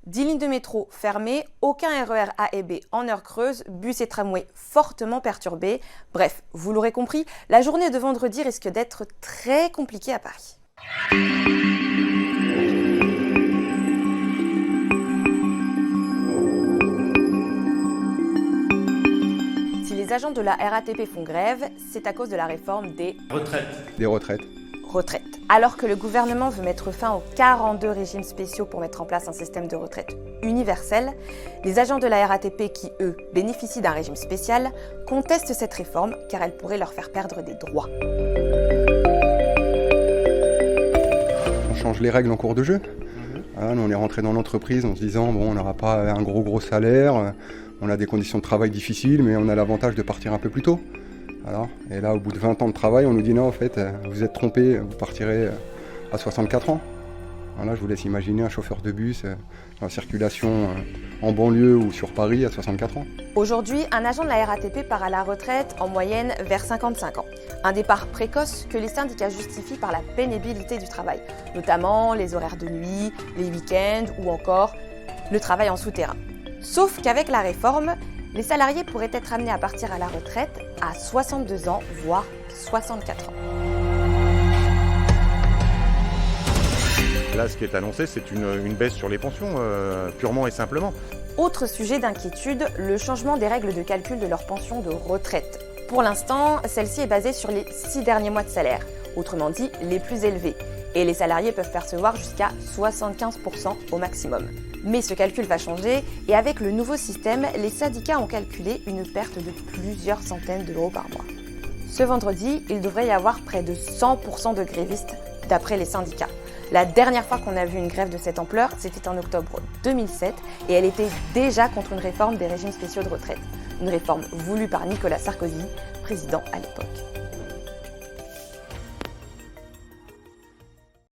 10 lignes de métro fermées, aucun RER A et B en heure creuse, bus et tramways fortement perturbés. Bref, vous l'aurez compris, la journée de vendredi risque d'être très compliquée à Paris. Si les agents de la RATP font grève, c'est à cause de la réforme des retraites. Alors que le gouvernement veut mettre fin aux 42 régimes spéciaux pour mettre en place un système de retraite universel, les agents de la RATP qui, eux, bénéficient d'un régime spécial, contestent cette réforme car elle pourrait leur faire perdre des droits. On change les règles en cours de jeu. Voilà, nous, on est rentré dans l'entreprise en se disant bon, on n'aura pas un gros salaire, on a des conditions de travail difficiles, mais on a l'avantage de partir un peu plus tôt. Alors, et là, au bout de 20 ans de travail, on nous dit non, en fait, vous êtes trompé, vous partirez à 64 ans. Voilà, je vous laisse imaginer un chauffeur de bus en circulation en banlieue ou sur Paris à 64 ans. Aujourd'hui, un agent de la RATP part à la retraite en moyenne vers 55 ans. Un départ précoce que les syndicats justifient par la pénibilité du travail, notamment les horaires de nuit, les week-ends ou encore le travail en souterrain. Sauf qu'avec la réforme, les salariés pourraient être amenés à partir à la retraite à 62 ans, voire 64 ans. Là, ce qui est annoncé, c'est une baisse sur les pensions, purement et simplement. Autre sujet d'inquiétude, le changement des règles de calcul de leur pension de retraite. Pour l'instant, celle-ci est basée sur les 6 derniers mois de salaire, autrement dit les plus élevés. Et les salariés peuvent percevoir jusqu'à 75% au maximum. Mais ce calcul va changer et avec le nouveau système, les syndicats ont calculé une perte de plusieurs centaines d'euros par mois. Ce vendredi, il devrait y avoir près de 100% de grévistes d'après les syndicats. La dernière fois qu'on a vu une grève de cette ampleur, c'était en octobre 2007 et elle était déjà contre une réforme des régimes spéciaux de retraite. Une réforme voulue par Nicolas Sarkozy, président à l'époque.